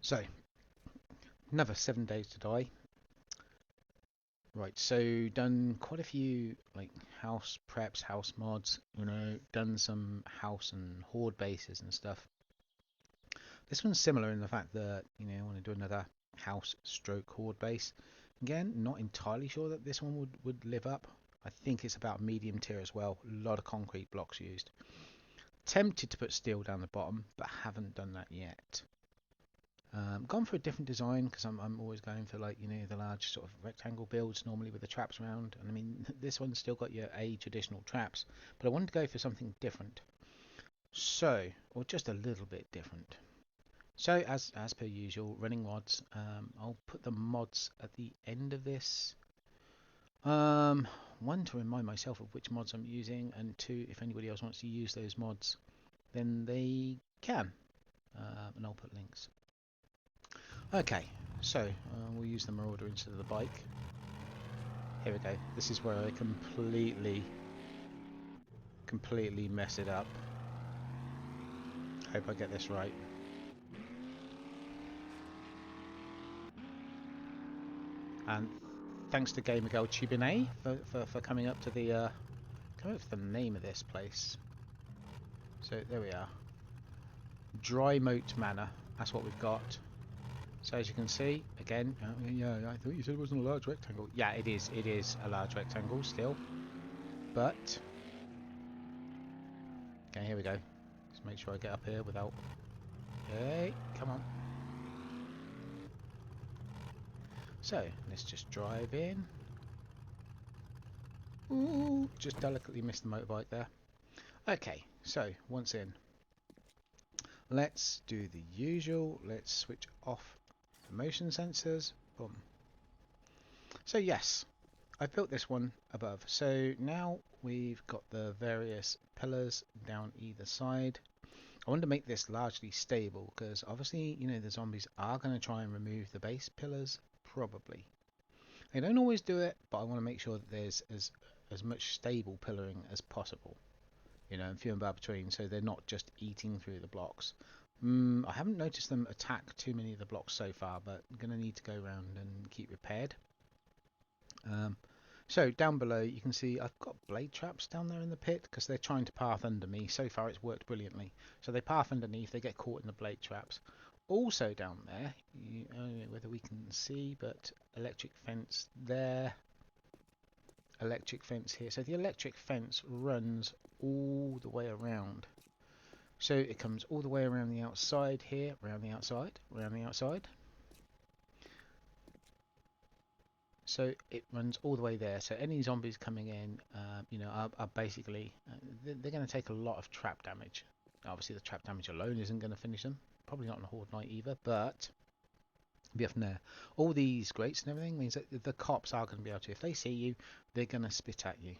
So, another 7 days to die. Right, so done quite a few like house preps, house mods, done some house and horde bases and stuff. This one's similar in the fact that, I want to do another house stroke horde base. Again, not entirely sure that this one would live up. I think it's about medium tier as well. A lot of concrete blocks used. Tempted to put steel down the bottom, but haven't done that yet. Gone for a different design because I'm always going for like the large sort of rectangle builds normally with the traps around, and I mean this one's still got your traditional traps, but I wanted to go for something different. So, or just a little bit different. So as per usual, running mods. I'll put the mods at the end of this. One, to remind myself of which mods I'm using, and two, if anybody else wants to use those mods, then they can. And I'll put links. Okay, so we'll use the Marauder instead of the bike. Here we go. This is where I completely mess it up. Hope I get this right. And thanks to Gamer Girl Chibine for coming up to the name of this place. So there we are. Dry Moat Manor. That's what we've got. So as you can see, again, yeah, I thought you said it wasn't a large rectangle. Yeah, it is. It is a large rectangle still. But okay, here we go. Just make sure I get up here without. Hey, come on. So let's just drive in. Ooh, just delicately missed the motorbike there. Okay, so once in, let's do the usual. Let's switch off the motion sensors. Boom. So yes, I've built this one above. So now we've got the various pillars down either side. I want to make this largely stable because obviously, the zombies are going to try and remove the base pillars, probably. They don't always do it, but I want to make sure that there's as much stable pillaring as possible. And few and far between, so they're not just eating through the blocks. I haven't noticed them attack too many of the blocks so far, but I'm going to need to go around and keep repaired. So down below you can see I've got blade traps down there in the pit because they're trying to path under me. So far it's worked brilliantly. So they path underneath, they get caught in the blade traps. Also down there, I don't know whether we can see, but electric fence there, electric fence here. So the electric fence runs all the way around. So it comes all the way around the outside here, around the outside, around the outside. So it runs all the way there. So any zombies coming in, are basically they're going to take a lot of trap damage. Obviously, the trap damage alone isn't going to finish them. Probably not in a Horde night either, but be from there. All these grates and everything means that the cops are going to be able to, if they see you, they're going to spit at you.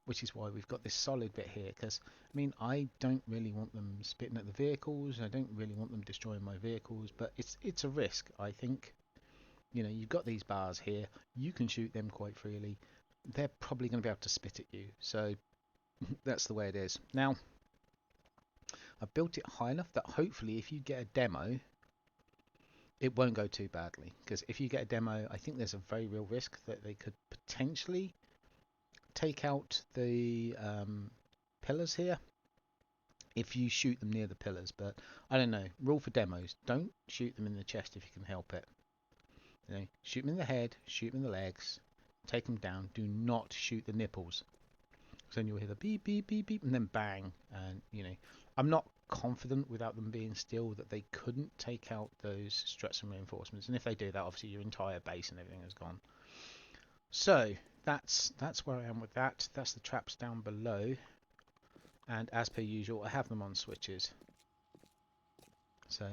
Which is why we've got this solid bit here, because I mean I don't really want them spitting at the vehicles. I don't really want them destroying my vehicles, but it's a risk, I think. You've got these bars here. You can shoot them quite freely. They're probably going to be able to spit at you. So that's the way it is. Now, I built it high enough that hopefully if you get a demo, it won't go too badly. Because if you get a demo, I think there's a very real risk that they could potentially take out the pillars here if you shoot them near the pillars. But I don't know. Rule for demos: don't shoot them in the chest if you can help it. Shoot them in the head, shoot them in the legs, take them down. Do not shoot the nipples. So then you'll hear the beep, beep, beep, beep, and then bang. And, I'm not confident without them being still that they couldn't take out those struts and reinforcements. And if they do that, obviously your entire base and everything is gone. So that's where I am with that. That's the traps down below. And as per usual, I have them on switches. So,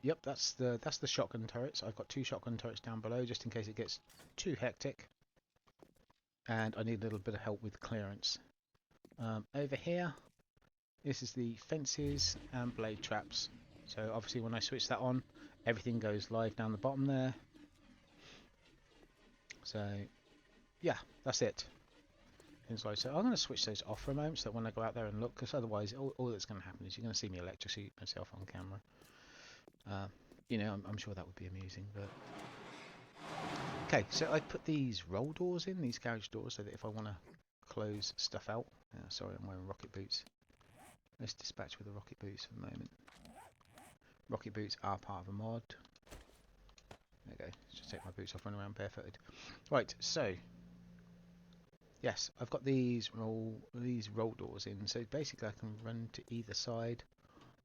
yep, that's the shotgun turrets. I've got 2 shotgun turrets down below just in case it gets too hectic. And I need a little bit of help with clearance. Over here, this is the fences and blade traps. So obviously when I switch that on, everything goes live down the bottom there. So, yeah, that's it. So I'm going to switch those off for a moment so that when I go out there and look, because otherwise all that's going to happen is you're going to see me electrocute myself on camera. You know, I'm sure that would be amusing. But okay, so I put these roll doors in, these garage doors, so that if I want to close stuff out. Sorry, I'm wearing rocket boots. Let's dispatch with the rocket boots for the moment. Rocket boots are part of a mod. There we go. Let's just take my boots off, run around barefooted. Right, so yes, I've got these roll doors in, so basically I can run to either side.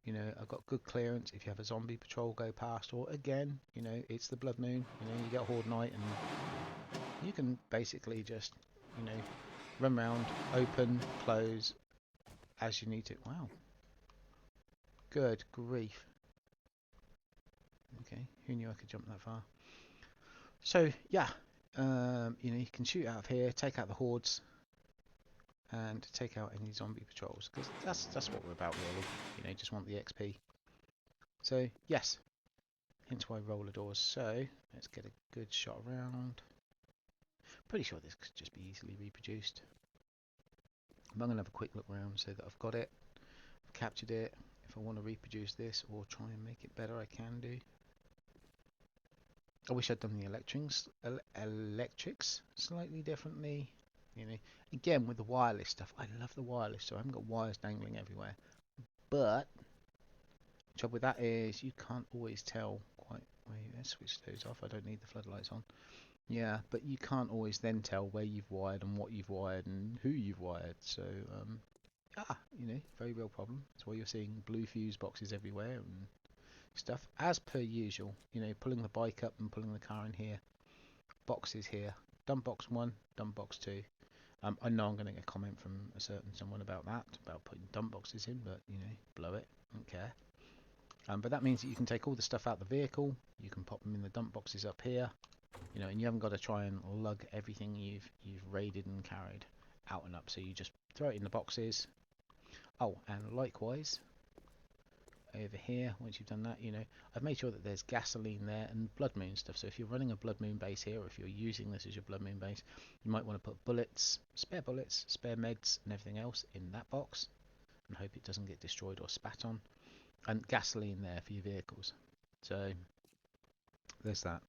You know, I've got good clearance if you have a zombie patrol go past, or again, you know, it's the blood moon. You know, you get Horde night, and you can basically just, you know, run around, open, close as you need to. Wow. Good grief. Okay, who knew I could jump that far? So yeah, you know, you can shoot out of here, take out the hordes, and take out any zombie patrols, because that's what we're about really. You know, just want the XP. So yes, hence why roller doors. So let's get a good shot around. Pretty sure this could just be easily reproduced. I'm gonna have a quick look around so that I've got it, I've captured it. If I want to reproduce this or try and make it better, I can do. I wish I'd done the electrics slightly differently. You know, again with the wireless stuff, I love the wireless, so I haven't got wires dangling everywhere. But the trouble with that is you can't always tell quite. Wait, let's switch those off. I don't need the floodlights on. Yeah, but you can't always then tell where you've wired and what you've wired and who you've wired. So you know, very real problem. That's why you're seeing blue fuse boxes everywhere and stuff, as per usual. You know, pulling the bike up and pulling the car in here, boxes here, dump box 1, dump box 2. I know I'm going to get a comment from a certain someone about that, about putting dump boxes in, but you know, blow it, don't care. But that means that you can take all the stuff out the vehicle, you can pop them in the dump boxes up here, you know, and you haven't got to try and lug everything you've raided and carried out and up. So you just throw it in the boxes. Oh, and likewise over here, once you've done that, you know, I've made sure that there's gasoline there and blood moon stuff. So if you're running a blood moon base here, or if you're using this as your blood moon base, you might want to put bullets, spare meds and everything else in that box, and hope it doesn't get destroyed or spat on, and gasoline there for your vehicles. So there's that.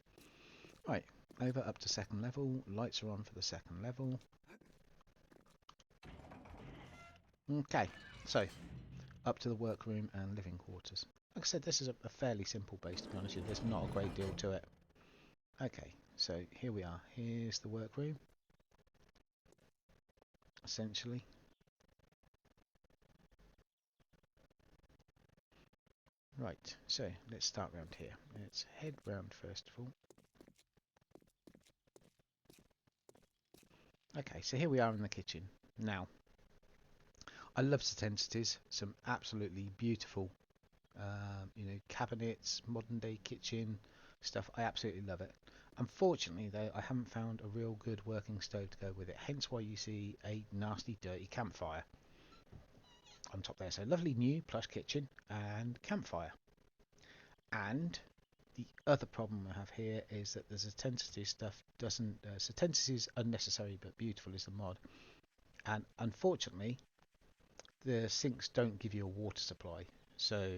Right, over up to second level. Lights are on for the second level. Okay, so up to the workroom and living quarters. Like I said, this is a fairly simple base, to be honest with you. There's not a great deal to it. Okay, so here we are. Here's the workroom, essentially. Right, so let's start round here. Let's head round first of all. Okay, so here we are in the kitchen. Now, I love Satensities, some absolutely beautiful you know, cabinets, modern day kitchen stuff. I absolutely love it. Unfortunately though, I haven't found a real good working stove to go with it, hence why you see a nasty dirty campfire on top there. So lovely new plush kitchen and campfire. And the other problem I have here is that the Satensities stuff doesn't, Satensities unnecessary but beautiful is the mod, and unfortunately the sinks don't give you a water supply. So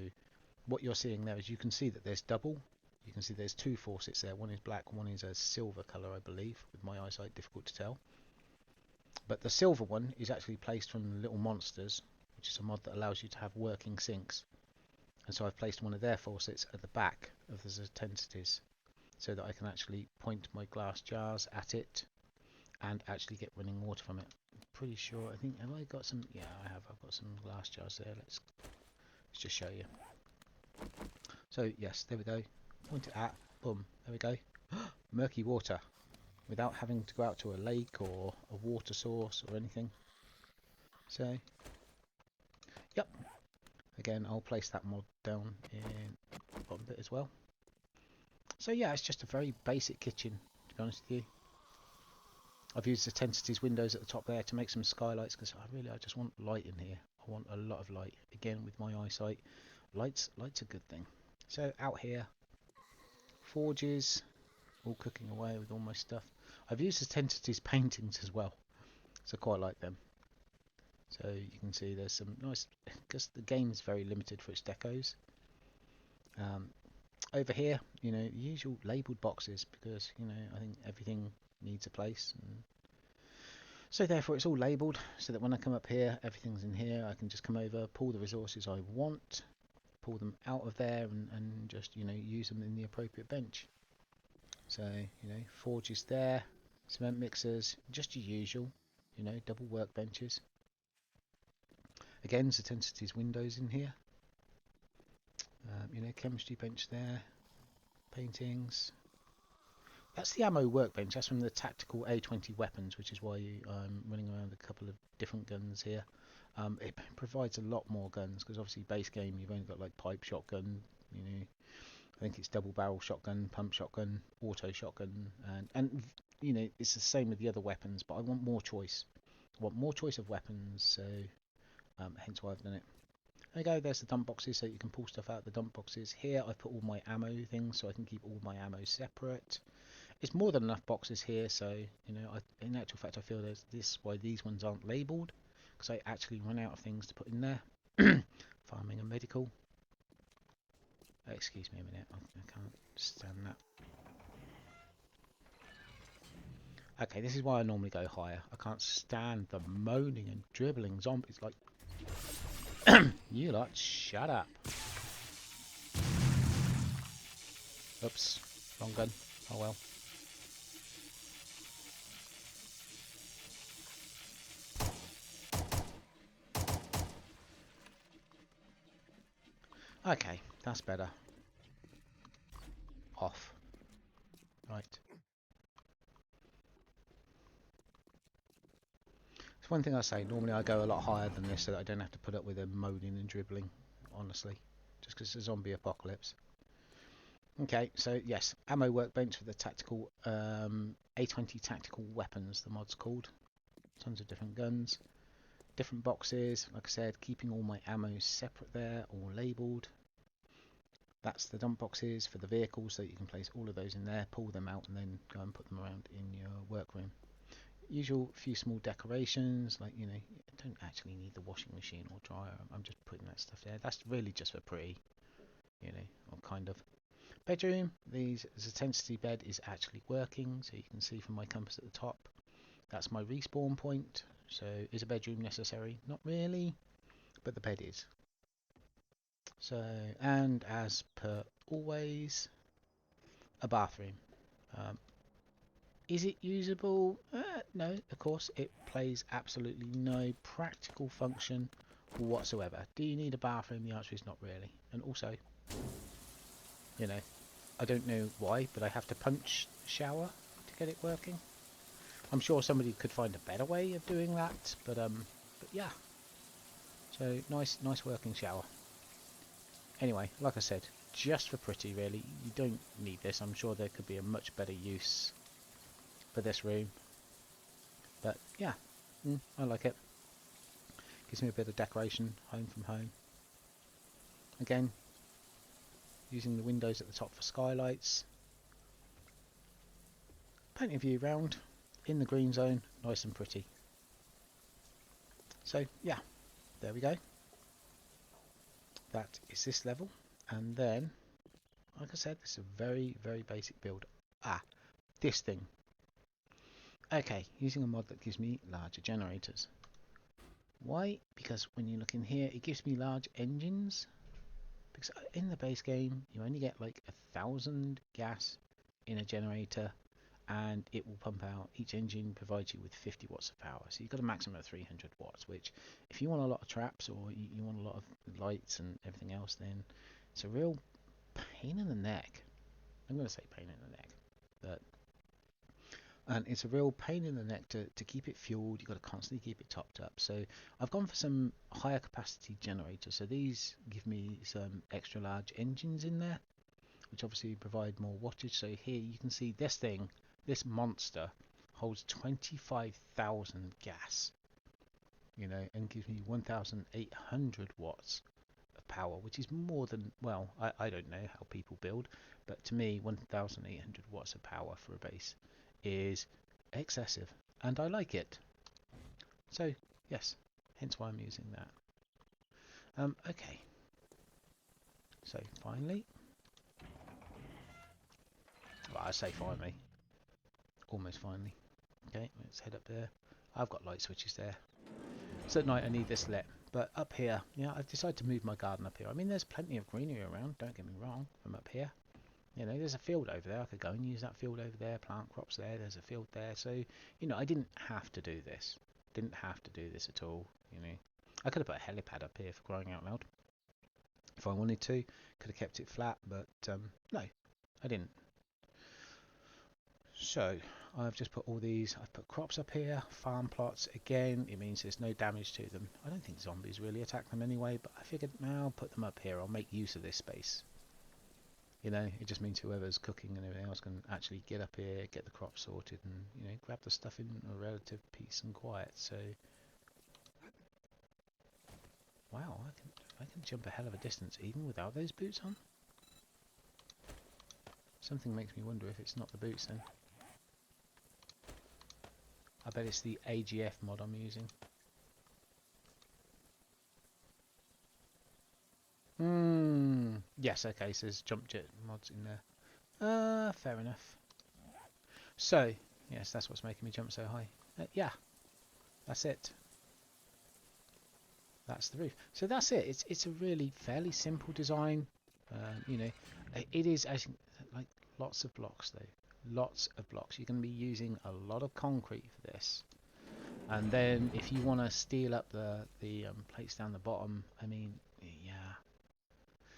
what you're seeing there is, you can see that there's double. You can see there's two faucets there. One is black, one is a silver colour, I believe. With my eyesight, difficult to tell. But the silver one is actually placed from Little Monsters, which is a mod that allows you to have working sinks. And so I've placed one of their faucets at the back of the Satensities, so that I can actually point my glass jars at it and actually get running water from it. I'm pretty sure, I think, have I got some? Yeah, I have. I've got some glass jars there. Let's just show you. So yes, there we go. Point it at, boom, there we go. Murky water, without having to go out to a lake or a water source or anything. So, yep. Again, I'll place that mod down in the bottom bit as well. So yeah, it's just a very basic kitchen, to be honest with you. I've used the Satensities windows at the top there to make some skylights, because I just want light in here. I want a lot of light. Again, with my eyesight, light's a good thing. So out here, forges, all cooking away with all my stuff. I've used the Satensities paintings as well, so quite like them. So you can see there's some nice, because the game is very limited for its decos. over here, you know, the usual labelled boxes, because, you know, I think everything needs a place. And so therefore it's all labelled, so that when I come up here, everything's in here. I can just come over, pull the resources I want, pull them out of there, and just, you know, use them in the appropriate bench. So, you know, forges there, cement mixers, just your usual, you know, double workbenches. Again, Zentensity's windows in here. You know, chemistry bench there, paintings. That's the ammo workbench. That's from the tactical A20 weapons, which is why I'm running around a couple of different guns here. It provides a lot more guns, because obviously base game you've only got like pipe shotgun, you know, I think it's double barrel shotgun, pump shotgun, auto shotgun, and you know, it's the same with the other weapons, but I want more choice. I want more choice of weapons, so hence why I've done it. There you go, there's the dump boxes, so you can pull stuff out of the dump boxes. Here I've put all my ammo things, so I can keep all my ammo separate. It's more than enough boxes here, so, you know, in actual fact I feel there's this why these ones aren't labelled, because I actually run out of things to put in there. Farming and medical. Excuse me a minute, I can't stand that. Okay, this is why I normally go higher. I can't stand the moaning and dribbling zombies. Like, you lot, shut up. Oops, wrong gun. Oh well. Okay, that's better. Off. Right. It's one thing I say, normally I go a lot higher than this so that I don't have to put up with them moaning and dribbling, honestly. Just because it's a zombie apocalypse. Okay, so yes, ammo workbench for the tactical A20 tactical weapons, the mod's called. Tons of different guns. Different boxes, like I said, keeping all my ammo separate there, all labelled. That's the dump boxes for the vehicles, so you can place all of those in there, pull them out, and then go and put them around in your workroom. Usual few small decorations, like, you know, you don't actually need the washing machine or dryer. I'm just putting that stuff there. That's really just for pretty, you know, or kind of. Bedroom, the Zentency bed is actually working, so you can see from my compass at the top. That's my respawn point. So is a bedroom necessary? Not really, but the bed is. So, and as per always, a bathroom. Is it usable? No, of course, it plays absolutely no practical function whatsoever. Do you need a bathroom? The answer is not really. And also, you know, I don't know why, but I have to punch shower to get it working. I'm sure somebody could find a better way of doing that, but yeah. So nice working shower. Anyway, like I said, just for pretty really. You don't need this. I'm sure there could be a much better use for this room. But yeah, I like it. Gives me a bit of decoration, home from home. Again, using the windows at the top for skylights. Plenty of view round, in the green zone, nice and pretty. So yeah, there we go. That is this level, and then, like I said, this is a very basic build. This thing. Okay, using a mod that gives me larger generators. Why? Because when you look in here, it gives me large engines. Because in the base game, you only get like 1,000 gas in a generator, and it will pump out. Each engine provides you with 50 watts of power, so you've got a maximum of 300 watts, which if you want a lot of traps or you want a lot of lights and everything else, then it's a real pain in the neck. I'm going to say pain in the neck, and it's a real pain in the neck to keep it fueled. You've got to constantly keep it topped up. So I've gone for some higher capacity generators. So these give me some extra large engines in there, which obviously provide more wattage. So here you can see this thing, this monster, holds 25,000 gas, you know, and gives me 1,800 watts of power, which is more than, well, I don't know how people build, but to me 1,800 watts of power for a base is excessive, and I like it. So yes, hence why I'm using that. Okay, so finally say finally. Almost finally. Okay, let's head up there. I've got light switches there. So at night I need this lit. But up here, yeah, I've decided to move my garden up here. I mean, there's plenty of greenery around, don't get me wrong, from up here. You know, there's a field over there. I could go and use that field over there, plant crops there. There's a field there. So, you know, I didn't have to do this. Didn't have to do this at all, you know. I could have put a helipad up here for crying out loud. If I wanted to, could have kept it flat, but no, I didn't. So, I've just put all these, I've put crops up here, farm plots. Again, it means there's no damage to them. I don't think zombies really attack them anyway, but I figured, now I'll put them up here. I'll make use of this space. You know, it just means whoever's cooking and everything else can actually get up here, get the crops sorted, and, you know, grab the stuff in a relative peace and quiet. So, wow, I can jump a hell of a distance even without those boots on. Something makes me wonder if it's not the boots then. I bet it's the AGF mod I'm using. Yes, okay, so there's jump jet mods in there. Fair enough. So, yes, that's what's making me jump so high. Yeah, that's it. That's the roof. So that's it. It's a really fairly simple design. You know, it is actually like lots of blocks though. Lots of blocks. You're going to be using a lot of concrete for this. And then if you want to steel up the plates down the bottom, I mean, yeah,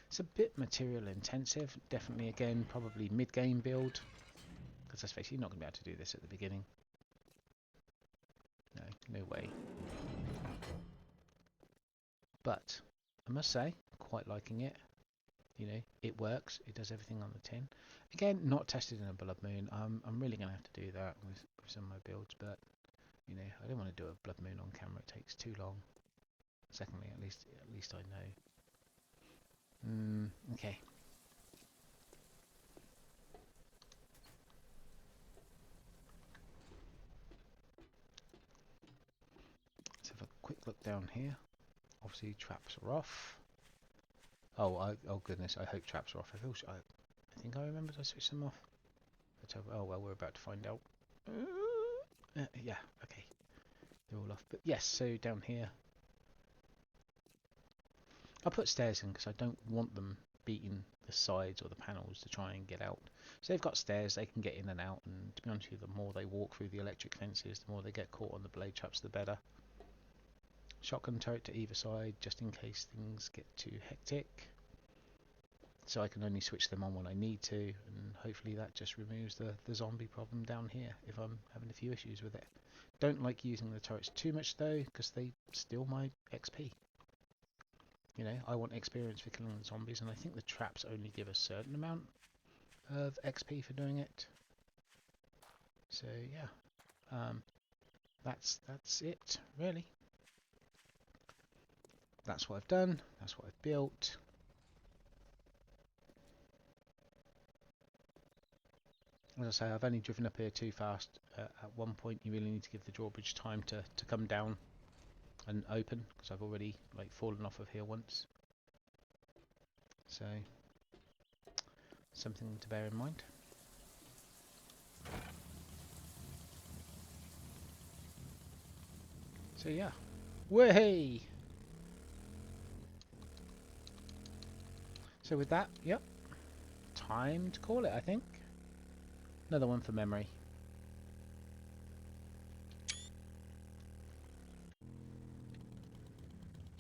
it's a bit material intensive. Definitely, again, probably mid-game build. Because let's face it, you're not going to be able to do this at the beginning. No, no way. But I must say, quite liking it. You know, it works. It does everything on the tin. Again, not tested in a blood moon. I'm really going to have to do that with some of my builds, but you know, I don't want to do a blood moon on camera. It takes too long. Secondly, at least I know. Okay. Let's have a quick look down here. Obviously, traps are off. Oh goodness! I hope traps are off. I think I remembered I switched them off. But, oh well, we're about to find out. Yeah. Okay. They're all off. But yes. So down here, I put stairs in because I don't want them beating the sides or the panels to try and get out. So they've got stairs, they can get in and out, and to be honest with you, the more they walk through the electric fences, the more they get caught on the blade traps, the better. Shotgun turret to either side, just in case things get too hectic. So I can only switch them on when I need to, and hopefully that just removes the zombie problem down here if I'm having a few issues with it. Don't like using the turrets too much though, because they steal my XP. You know, I want experience for killing the zombies, and I think the traps only give a certain amount of XP for doing it. So yeah, that's it really. That's what I've done. That's what I've built. As I say, I've only driven up here too fast. At one point, you really need to give the drawbridge time to come down and open, because I've already like fallen off of here once. So something to bear in mind. So yeah, way. So with that, yep, time to call it. I think another one for memory.